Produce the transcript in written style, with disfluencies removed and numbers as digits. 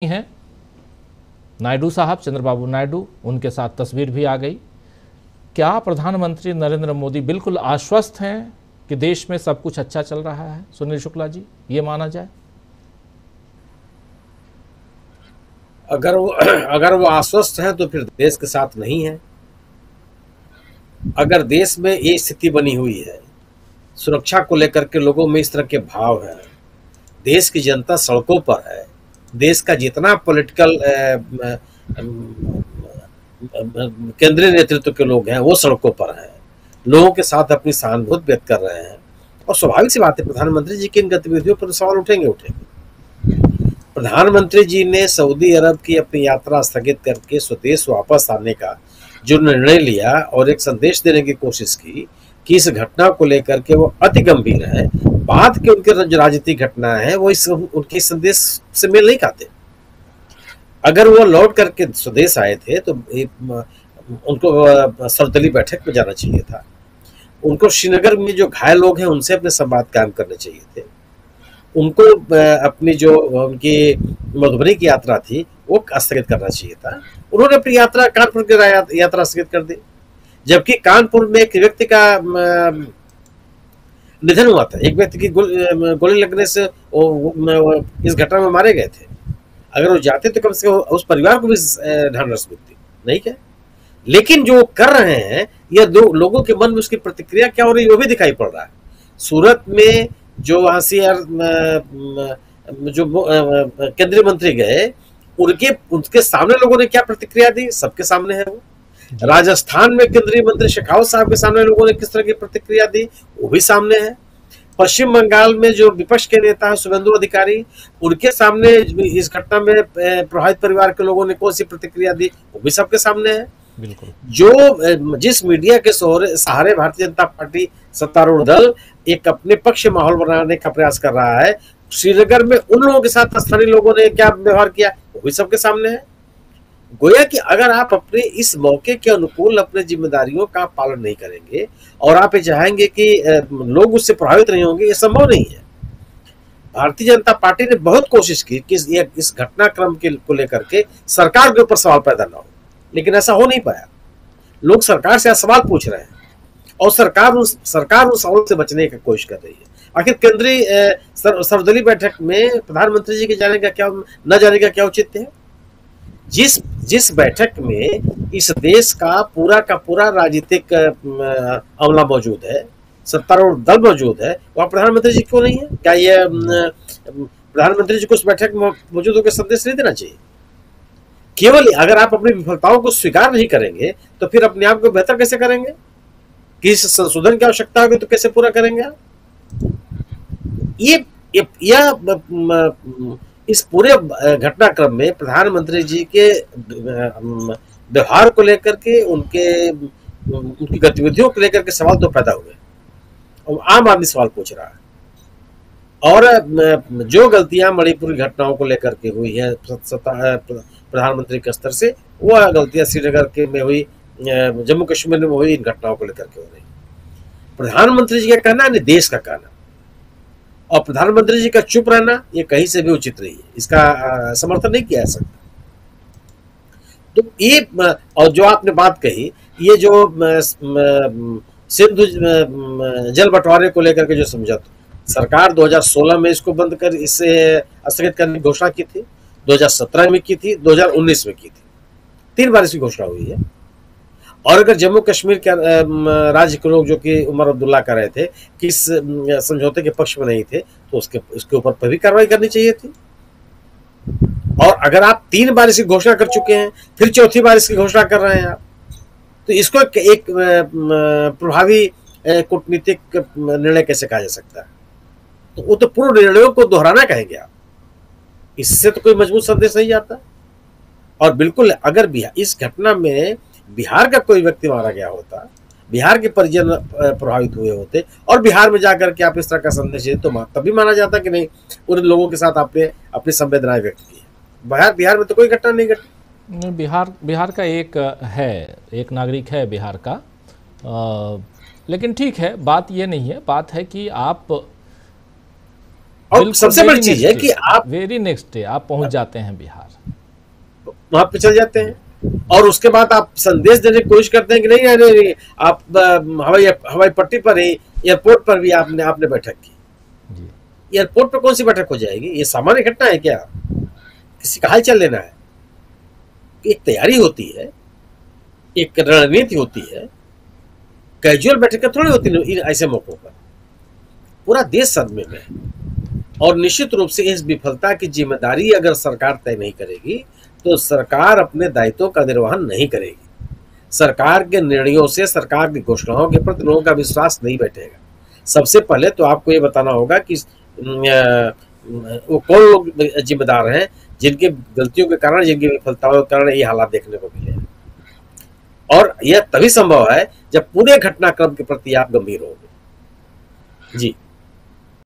हैं नायडू साहब, चंद्रबाबू नायडू, उनके साथ तस्वीर भी आ गई। क्या प्रधानमंत्री नरेंद्र मोदी बिल्कुल आश्वस्त हैं कि देश में सब कुछ अच्छा चल रहा है? सुनील शुक्ला जी, ये माना जाए? अगर वो आश्वस्त है तो फिर देश के साथ नहीं है। अगर देश में ये स्थिति बनी हुई है, सुरक्षा को लेकर के लोगों में इस तरह के भाव है, देश की जनता सड़कों पर है, देश का जितना पॉलिटिकल केंद्रीय नेतृत्व के लोग हैं वो सड़कों पर हैं, लोगों के साथ अपनी सहानुभूति व्यक्त कर रहे हैं, और स्वाभाविक सी बात है प्रधानमंत्री जी की इन गतिविधियों पर सवाल उठेंगे। प्रधानमंत्री जी ने सऊदी अरब की अपनी यात्रा स्थगित करके स्वदेश वापस आने का जो निर्णय लिया और एक संदेश देने की कोशिश की कि इस घटना को लेकर के वो अति गंभीर है, बाद के उनके जो राजनीतिक घटना है वो उनके संदेश से मेल नहीं खाते। अगर वो लौट करके स्वदेश आए थे तो उनको सर्वदलीय बैठक में जाना चाहिए था, उनको श्रीनगर में जो घायल लोग हैं उनसे अपने संवाद कायम करने चाहिए थे, उनको अपनी जो उनकी मधुबनी की यात्रा थी वो स्थगित करना चाहिए था। उन्होंने अपनी यात्रा कानपुर की यात्रा स्थगित कर दी, जबकि कानपुर में एक व्यक्ति का निधन हुआ था, एक व्यक्ति की गोली लगने से इस घटना में मारे गए थे। अगर वो जाते तो कम से कम उस परिवार को भी ढांढस मिलती, नहीं क्या? लेकिन जो कर रहे हैं यह दो लोगों के मन में उसकी प्रतिक्रिया क्या हो रही है वो भी दिखाई पड़ रहा है। सूरत में जो वहां से जो केंद्रीय मंत्री गए उनके सामने लोगों ने क्या प्रतिक्रिया दी, सबके सामने है वो। राजस्थान में केंद्रीय मंत्री शेखावत साहब के सामने लोगों ने किस तरह की प्रतिक्रिया दी वो भी सामने है। पश्चिम बंगाल में जो विपक्ष के नेता है शुभेंदु अधिकारी, उनके सामने इस घटना में प्रभावित परिवार के लोगों ने कौन सी प्रतिक्रिया दी वो भी सबके सामने है। बिल्कुल। जो जिस मीडिया के सहारे भारतीय जनता पार्टी सत्तारूढ़ दल एक अपने पक्ष माहौल बनाने का प्रयास कर रहा है, श्रीनगर में उन लोगों के साथ स्थानीय लोगों ने क्या व्यवहार किया वो भी सबके सामने है। गोया कि अगर आप अपने इस मौके के अनुकूल अपने जिम्मेदारियों का पालन नहीं करेंगे और आप ये चाहेंगे कि लोग उससे प्रभावित नहीं होंगे, ये संभव नहीं है। भारतीय जनता पार्टी ने बहुत कोशिश की कि इस घटनाक्रम को लेकर के सरकार के ऊपर सवाल पैदा ना हो, लेकिन ऐसा हो नहीं पाया। लोग सरकार से सवाल पूछ रहे हैं और सरकार उन सवालों से बचने की कोशिश कर रही है। आखिर केंद्रीय सर्वदलीय बैठक में प्रधानमंत्री जी के जाने का क्या न जाने का क्या औचित्य है? जिस बैठक में इस देश का पूरा राजनीतिक अमला मौजूद है, सत्तारूढ़ दल मौजूद है, वहां प्रधानमंत्री जी क्यों नहीं है? क्या ये प्रधानमंत्री जी को उस बैठक में मौजूद होकर संदेश नहीं देना चाहिए? केवल अगर आप अपनी विफलताओं को स्वीकार नहीं करेंगे तो फिर अपने आप को बेहतर कैसे करेंगे? कि इस संशोधन की आवश्यकता होगी तो कैसे पूरा करेंगे आप? इस पूरे घटनाक्रम में प्रधानमंत्री जी के व्यवहार को लेकर के उनकी गतिविधियों को लेकर के सवाल तो पैदा हुए और आम आदमी सवाल पूछ रहा है। और जो गलतियां मणिपुर की घटनाओं को लेकर के हुई है प्रधानमंत्री के स्तर से, वह गलतियां श्रीनगर के में हुई, जम्मू कश्मीर में हुई, इन घटनाओं को लेकर के हो रही। प्रधानमंत्री जी का कहना है देश का कहना, और प्रधानमंत्री जी का चुप रहना ये कहीं से भी उचित नहीं है, इसका समर्थन नहीं किया जा सकता। तो ये और जो आपने बात कही, ये जो सिंधु जल बंटवारे को लेकर के जो समझौता, सरकार 2016 में इसको बंद कर इसे स्थगित करने की घोषणा की थी, 2017 में की थी, 2019 में की थी, 3 बार इसकी घोषणा हुई है। और अगर जम्मू कश्मीर के राज्य के लोग जो कि उमर अब्दुल्ला कर रहे थे कि इस समझौते के पक्ष में नहीं थे तो उसके ऊपर भी कार्रवाई करनी चाहिए थी। और अगर आप 3 बार इसकी घोषणा कर चुके हैं, फिर चौथी बार इसकी घोषणा कर रहे हैं आप, तो इसको एक प्रभावी कूटनीतिक निर्णय कैसे कहा जा सकता है? तो वो तो पूर्व निर्णयों को दोहराना कहेंगे आप, इससे तो कोई मजबूत संदेश नहीं जाता। और बिल्कुल अगर इस घटना में बिहार का कोई व्यक्ति मारा गया होता, बिहार के परिजन प्रभावित हुए होते और बिहार में जाकर के आप इस तरह का संदेश दें तो तभी माना जाता कि नहीं, उन लोगों के साथ आपने अपनी संवेदनाएं व्यक्त की है। बिहार में तो कोई घटना नहीं घटी। बिहार का एक नागरिक है बिहार का, लेकिन ठीक है, बात ये नहीं है। बात है कि आप और सबसे बड़ी चीज है कि आप वेरी नेक्स्ट डे आप पहुंच जाते हैं बिहार, वहां पे चल जाते हैं और उसके बाद आप संदेश देने की कोशिश करते हैं कि नहीं नहीं नहीं, आप हवाई पट्टी पर ही, एयरपोर्ट पर भी आपने बैठक की। एयरपोर्ट पर कौन सी बैठक हो जाएगी? ये सामान्य घटना है क्या? किसी का हाल चाल लेना है? एक तैयारी होती है, एक रणनीति होती है, कैजुअल बैठक थोड़ी होती है ऐसे मौकों पर। पूरा देश सदमे में है और निश्चित रूप से इस विफलता की जिम्मेदारी अगर सरकार तय नहीं करेगी तो सरकार अपने दायित्वों का निर्वहन नहीं करेगी। सरकार के निर्णयों से, सरकार की घोषणाओं के प्रति लोगों का विश्वास नहीं बैठेगा। सबसे पहले तो आपको ये बताना होगा कि वो कौन लोग जिम्मेदार हैं जिनके गलतियों के कारण, जिनकी विफलताओं के कारण ये हालात देखने को मिले हैं। और यह तभी संभव है जब पूरे घटनाक्रम के प्रति आप गंभीर होंगे। जी।